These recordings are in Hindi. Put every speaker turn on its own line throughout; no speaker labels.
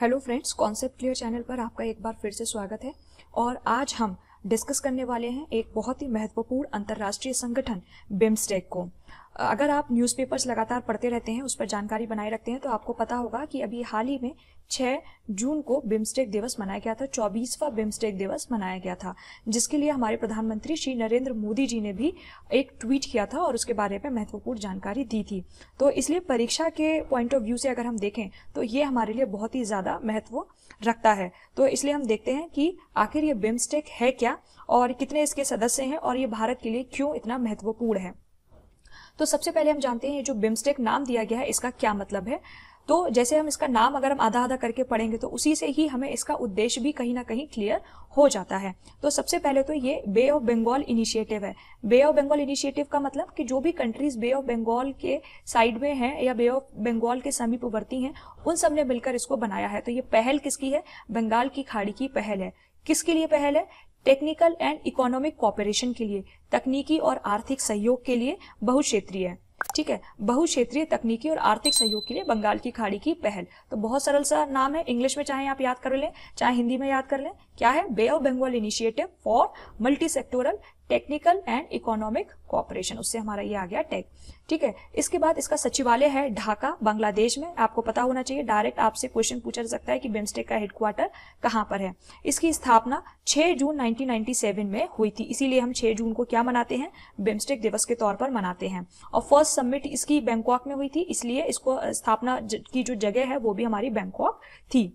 Hello friends, concept clear channel पर आपका एक बार फिर से स्वागत है। और आज हम डिस्कस करने वाले हैं एक बहुत ही महत्वपूर्ण अंतर्राष्ट्रीय संगठन बिम्स्टेक को। अगर आप न्यूज़पेपर्स लगातार पढ़ते रहते हैं, उस पर जानकारी बनाए रखते हैं, तो आपको पता होगा कि अभी हाल ही में 6 जून को बिम्स्टेक दिवस मनाया गया था। 24वां बिम्स्टेक दिवस मनाया गया था, जिसके लिए हमारे प्रधानमंत्री श्री नरेंद्र मोदी जी ने भी एक ट्वीट किया था और उसके बारे में महत्वपूर्ण जानकारी दी थी। तो इसलिए परीक्षा के पॉइंट ऑफ व्यू से अगर हम देखें तो ये हमारे लिए बहुत ही ज़्यादा महत्व रखता है। तो इसलिए हम देखते हैं कि आखिर ये बिम्स्टेक है क्या और कितने इसके सदस्य हैं और ये भारत के लिए क्यों इतना महत्वपूर्ण है। तो सबसे पहले हम जानते हैं जो बिम्स्टेक नाम दिया गया है इसका क्या मतलब है। तो जैसे हम इसका नाम अगर हम आधा आधा करके पढ़ेंगे तो उसी से ही हमें इसका उद्देश्य भी कहीं ना कहीं क्लियर हो जाता है। तो सबसे पहले तो ये बे ऑफ बंगाल इनिशिएटिव है। बे ऑफ बंगाल इनिशिएटिव का मतलब कि जो भी कंट्रीज बे ऑफ बंगाल के साइड में हैं या बे ऑफ बंगाल के समीपवर्ती हैं, उन सब ने मिलकर इसको बनाया है। तो ये पहल किसकी है? बंगाल की खाड़ी की पहल है। किसके लिए पहल है? टेक्निकल एंड इकोनॉमिक कोऑपरेशन के लिए, तकनीकी और आर्थिक सहयोग के लिए, बहुक्षेत्रीय, ठीक है, बहुक्षेत्रीय तकनीकी और आर्थिक सहयोग के लिए बंगाल की खाड़ी की पहल। तो बहुत सरल सा नाम है, इंग्लिश में चाहे आप याद कर लें चाहे हिंदी में याद कर लें। क्या है? Bay of Bengal initiative for multi sectoral technical and economic cooperation, उससे हमारा ये आ गया टेक। ठीक है, इसके बाद इसका सचिवालय है ढाका, बांग्लादेश में। आपको पता होना चाहिए, डायरेक्ट आपसे क्वेश्चन पूछा जा सकता है कि बिम्स्टेक का हेडक्वार्टर कहाँ पर है। इसकी स्थापना 6 जून 1997 में हुई थी, इसीलिए हम 6 जून को क्या मनाते हैं? बिम्स्टेक दिवस के तौर पर मनाते हैं। और फर्स्ट समिट इसकी बैंकॉक में हुई थी, इसलिए इसको स्थापना की जो जगह है वो भी हमारी बैंकॉक थी।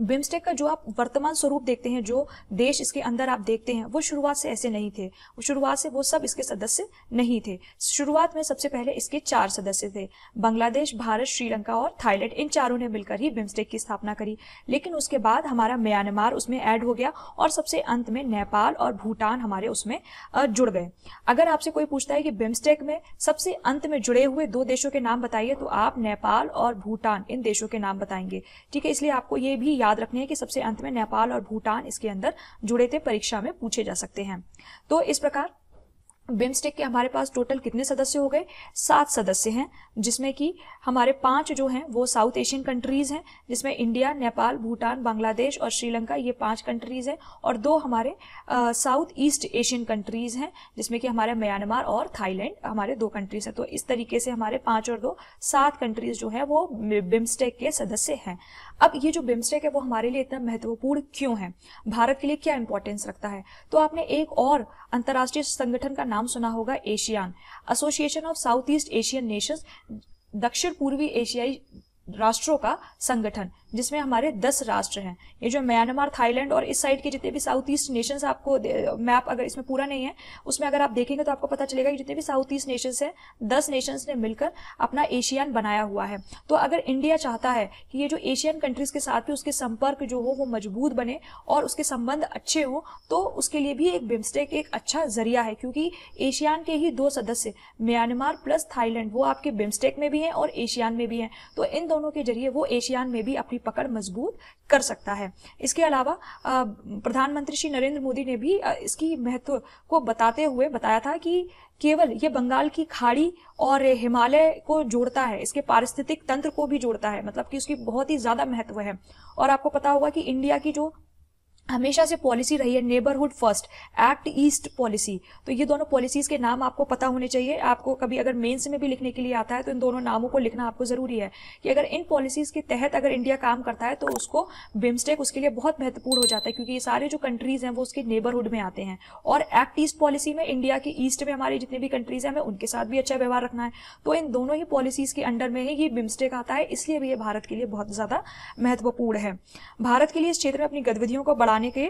बिम्स्टेक का जो आप वर्तमान स्वरूप देखते हैं, जो देश इसके अंदर आप देखते हैं, वो शुरुआत से ऐसे नहीं थे। शुरुआत से वो सब इसके सदस्य नहीं थे। शुरुआत में सबसे पहले इसके 4 सदस्य थे, बांग्लादेश, भारत, श्रीलंका और थाईलैंड। इन चारों ने मिलकर ही बिम्स्टेक की स्थापना करी। लेकिन उसके बाद हमारा म्यांमार उसमें ऐड हो गया और सबसे अंत में नेपाल और भूटान हमारे उसमें जुड़ गए। अगर आपसे कोई पूछता है कि बिम्स्टेक में सबसे अंत में जुड़े हुए 2 देशों के नाम बताइए, तो आप नेपाल और भूटान इन देशों के नाम बताएंगे। ठीक है, इसलिए आपको ये भी याद रखने हैं कि सबसे अंत में नेपाल और भूटान इसके अंदर जुड़े थे, परीक्षा में पूछे जा सकते हैं। तो इस प्रकार बिम्स्टेक के हमारे पास टोटल कितने सदस्य हो गए? 7 सदस्य हैं, जिसमें कि हमारे 5 जो हैं वो साउथ एशियन कंट्रीज हैं, जिसमें इंडिया, नेपाल, भूटान, बांग्लादेश और श्रीलंका, ये 5 कंट्रीज हैं। और 2 हमारे साउथ ईस्ट एशियन कंट्रीज हैं, जिसमें कि हमारे म्यांमार और थाईलैंड हमारे 2 कंट्रीज हैं। तो इस तरीके से हमारे 5 और 2 7 कंट्रीज जो है वो बिम्स्टेक के सदस्य हैं। अब ये जो बिम्स्टेक है वो हमारे लिए इतना महत्वपूर्ण क्यों है, भारत के लिए क्या इंपॉर्टेंस रखता है? तो आपने एक और अंतर्राष्ट्रीय संगठन का नाम सुना होगा, ASEAN, association of South East Asian nations, दक्षिण पूर्वी एशियाई राष्ट्रों का संगठन, जिसमें हमारे 10 राष्ट्र हैं। ये जो म्यांमार, थाईलैंड और इस साइड के जितने भी साउथ ईस्ट नेशंस, आपको मैप अगर इसमें पूरा नहीं है, उसमें अगर आप देखेंगे तो आपको पता चलेगा कि जितने भी साउथ ईस्ट नेशंस हैं, 10 नेशंस ने मिलकर अपना एशियान बनाया हुआ है। तो अगर इंडिया चाहता है कि ये जो एशियन कंट्रीज के साथ भी उसके संपर्क जो हो वो मजबूत बने और उसके संबंध अच्छे हो, तो उसके लिए भी एक बिम्स्टेक एक अच्छा जरिया है, क्योंकि एशियान के ही 2 सदस्य म्यांमार प्लस थाईलैंड वो आपके बिम्स्टेक में भी हैं और एशियान में भी हैं। तो इन दोनों के जरिए वो एशियान में भी अपनी पकड़ मजबूत कर सकता है। इसके अलावा प्रधानमंत्री श्री नरेंद्र मोदी ने भी इसकी महत्व को बताते हुए बताया था कि केवल ये बंगाल की खाड़ी और हिमालय को जोड़ता है, इसके पारिस्थितिक तंत्र को भी जोड़ता है, मतलब कि उसकी बहुत ही ज्यादा महत्व है। और आपको पता होगा कि इंडिया की जो हमेशा से पॉलिसी रही है, neighbourhood first, act east policy, तो ये दोनों पॉलिसीज के नाम आपको पता होने चाहिए। आपको कभी अगर मेंस में भी लिखने के लिए आता है तो इन दोनों नामों को लिखना आपको जरूरी है कि अगर इन पॉलिसीज के तहत अगर इंडिया काम करता है तो उसको बिम्स्टेक उसके लिए बहुत महत्वपूर्ण हो जाता है, क्योंकि ये सारे जो कंट्रीज हैं वो उसके नेबरहुड में आते हैं। और एक्ट ईस्ट पॉलिसी में इंडिया के ईस्ट में हमारे जितने भी कंट्रीज हैं हमें उनके साथ भी अच्छा व्यवहार रखना है। तो इन दोनों ही पॉलिसीज के अंडर में ही ये बिम्स्टेक आता है, इसलिए भी ये भारत के लिए बहुत ज्यादा महत्वपूर्ण है। भारत के लिए इस क्षेत्र में अपनी गतिविधियों को बढ़ाने के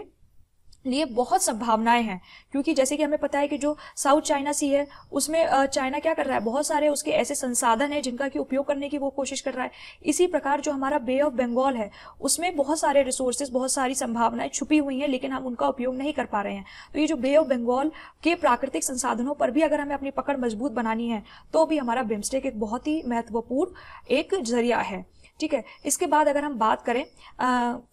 लिए बहुत संभावनाएं हैं, क्योंकि जैसे कि हमें पता है कि जो साउथ चाइना सी है उसमें चाइना क्या कर रहा है, बहुत सारे उसके ऐसे संसाधन हैं जिनका कि उपयोग करने की वो कोशिश कर रहा है। इसी प्रकार जो हमारा बे ऑफ बंगाल है उसमें बहुत सारे रिसोर्सेज, बहुत सारी संभावनाएं छुपी हुई हैं, लेकिन हम उनका उपयोग नहीं कर पा रहे हैं। तो ये जो बे ऑफ बंगाल के प्राकृतिक संसाधनों पर भी अगर हमें अपनी पकड़ मजबूत बनानी है तो भी हमारा बिम्स्टेक एक बहुत ही महत्वपूर्ण एक जरिया है। ठीक है। इसके बाद अगर हम बात करें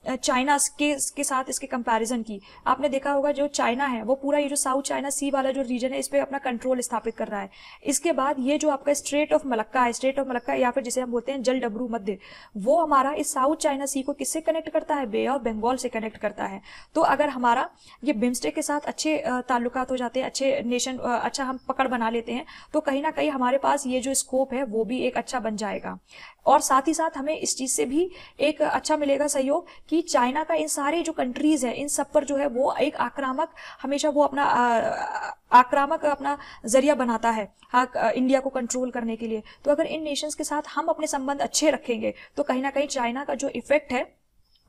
चाइना के साथ इसके कंपैरिजन की, आपने देखा होगा जो चाइना है वो पूरा ये जो साउथ चाइना सी वाला जो रीजन है इस पे अपना कंट्रोल स्थापित कर रहा है। इसके बाद ये जो आपका स्ट्रेट ऑफ मलक्का है, स्ट्रेट ऑफ मलक्का या फिर जिसे हम बोलते हैं जल डबरू मध्य, वो हमारा इस साउथ चाइना सी को किससे कनेक्ट करता है? बे ऑफ बंगाल से कनेक्ट करता है। तो अगर हमारा ये बिम्स्टेक के साथ अच्छे ताल्लुकात हो जाते हैं, अच्छे नेशन, अच्छा हम पकड़ बना लेते हैं, तो कहीं ना कहीं हमारे पास ये जो स्कोप है वो भी एक अच्छा बन जाएगा। और साथ ही साथ हमें इस चीज से भी एक अच्छा मिलेगा सहयोग कि चाइना का इन सारे जो कंट्रीज है इन सब पर जो है वो एक आक्रामक, हमेशा वो अपना आक्रामक अपना जरिया बनाता है इंडिया को कंट्रोल करने के लिए। तो अगर इन नेशंस के साथ हम अपने संबंध अच्छे रखेंगे तो कहीं ना कहीं चाइना का जो इफेक्ट है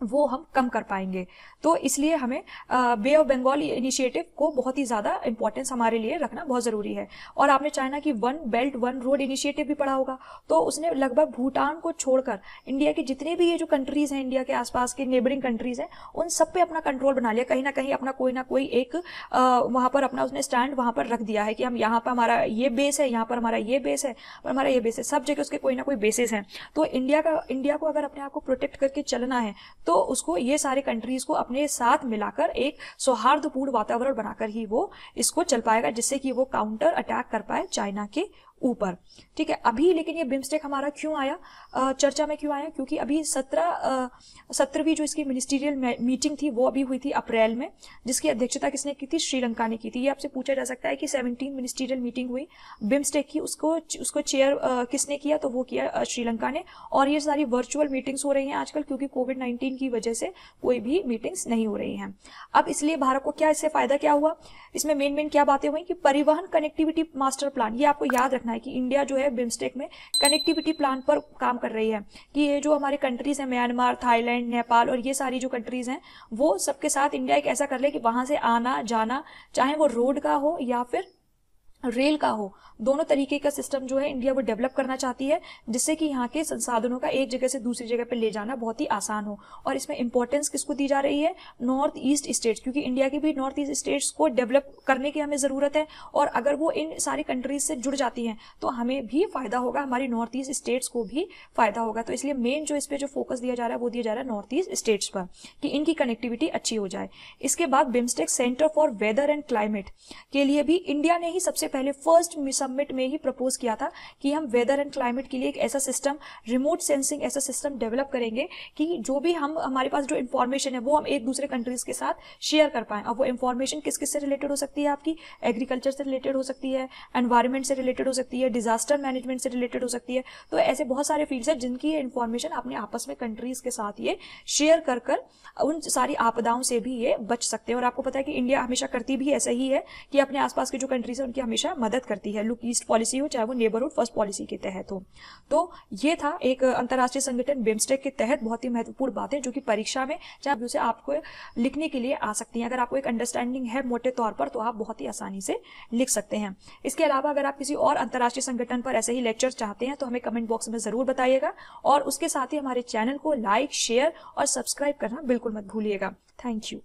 वो हम कम कर पाएंगे। तो इसलिए हमें बे ऑफ बंगाल इनिशिएटिव को बहुत ही ज़्यादा इंपॉर्टेंस हमारे लिए रखना बहुत ज़रूरी है। और आपने चाइना की one belt one road initiative भी पढ़ा होगा, तो उसने लगभग भूटान को छोड़कर इंडिया के जितने भी ये जो कंट्रीज़ हैं, इंडिया के आसपास के नेबरिंग कंट्रीज़ हैं, उन सब पे अपना कंट्रोल बना लिया। कहीं ना कहीं अपना कोई ना कोई एक वहाँ पर अपना उसने स्टैंड वहाँ पर रख दिया है कि हम यहाँ पर हमारा ये बेस है, यहाँ पर हमारा ये बेस है, और हमारा ये बेस है, सब जगह उसके कोई ना कोई बेसिस हैं। तो इंडिया को अगर अपने आप को प्रोटेक्ट करके चलना है तो उसको ये सारे कंट्रीज को अपने साथ मिलाकर एक सौहार्दपूर्ण वातावरण बनाकर ही वो इसको चल पाएगा, जिससे कि वो काउंटर अटैक कर पाए चाइना के ऊपर। ठीक है। अभी लेकिन ये बिम्स्टेक हमारा क्यों आया, चर्चा में क्यों आया? क्योंकि अभी 17वीं जो इसकी मिनिस्ट्रियल मीटिंग थी वो अभी हुई थी अप्रैल में, जिसकी अध्यक्षता किसने की थी? श्रीलंका ने की थी। ये आपसे पूछा जा सकता है कि 17 मिनिस्ट्रियल मीटिंग हुई बिम्स्टेक की, उसको चेयर किसने किया? तो वो किया श्रीलंका ने। और ये सारी वर्चुअल मीटिंग्स हो रही हैं आजकल, क्योंकि कोविड-19 की वजह से कोई भी मीटिंग्स नहीं हो रही हैं। अब इसलिए भारत को क्या इससे फायदा क्या हुआ? इसमें मेन क्या बातें हुई कि परिवहन कनेक्टिविटी मास्टर प्लान, ये आपको याद रखना है कि इंडिया जो है बिम्स्टेक में कनेक्टिविटी प्लान पर काम कर रही है कि ये जो हमारे कंट्रीज हैं, म्यांमार, थाईलैंड, नेपाल और ये सारी जो कंट्रीज हैं, वो सबके साथ इंडिया एक ऐसा कर ले कि वहां से आना जाना, चाहे वो रोड का हो या फिर रेल का हो, दोनों तरीके का सिस्टम जो है इंडिया वो डेवलप करना चाहती है, जिससे कि यहाँ के संसाधनों का एक जगह से दूसरी जगह पे ले जाना बहुत ही आसान हो। और इसमें इंपॉर्टेंस किसको दी जा रही है? नॉर्थ ईस्ट स्टेट्स, क्योंकि इंडिया के भी नॉर्थ ईस्ट स्टेट्स को डेवलप करने की हमें ज़रूरत है। और अगर वो इन सारी कंट्रीज से जुड़ जाती हैं तो हमें भी फायदा होगा, हमारी नॉर्थ ईस्ट स्टेट्स को भी फायदा होगा। तो इसलिए मेन जो इस पर जो फोकस दिया जा रहा है वो दिया जा रहा है नॉर्थ ईस्ट स्टेट्स पर, कि इनकी कनेक्टिविटी अच्छी हो जाए। इसके बाद BIMSTEC centre for weather and climate के लिए भी इंडिया ने ही सबसे पहले फर्स्ट समिट में ही प्रपोज किया था कि हम वेदर एंड क्लाइमेट के लिए एक ऐसा सिस्टम, रिमोट सेंसिंग ऐसा सिस्टम डेवलप करेंगे कि जो भी हमारे पास जो इंफॉर्मेशन है वो हम एक दूसरे कंट्रीज के साथ शेयर कर पाएं। अब वो इंफॉर्मेशन किस किस से रिलेटेड हो सकती है? आपकी एग्रीकल्चर से रिलेटेड हो सकती है, एनवायरमेंट से रिलेटेड हो सकती है, डिजास्टर मैनेजमेंट से रिलेटेड हो सकती है। तो ऐसे बहुत सारे फील्ड्स हैं जिनकी ये इंफॉर्मेशन अपने आपस में कंट्रीज के साथ ये शेयर कर कर उन सारी आपदाओं से भी ये बच सकते हैं। और आपको पता है कि इंडिया हमेशा करती भी ऐसा ही है कि अपने आसपास के जो कंट्रीज है उनकी हमेशा मदद करती है, लुक ईस्ट पॉलिसी हो चाहे वो नेबरहुड फर्स्ट पॉलिसी के तहत हो। तो ये था एक अंतर्राष्ट्रीय संगठन बिम्स्टेक के तहत बहुत ही महत्वपूर्ण बातें जो कि परीक्षा में चाहे उसे आपको लिखने के लिए आ सकती हैं। अगर आपको एक अंडरस्टैंडिंग है मोटे तौर पर तो आप बहुत ही आसानी से लिख सकते हैं। इसके अलावा अगर आप किसी और अंतर्राष्ट्रीय संगठन पर ऐसे ही लेक्चर चाहते हैं तो हमें कमेंट बॉक्स में जरूर बताइएगा, और उसके साथ ही हमारे चैनल को लाइक, शेयर और सब्सक्राइब करना बिल्कुल मत भूलिएगा। Thank you.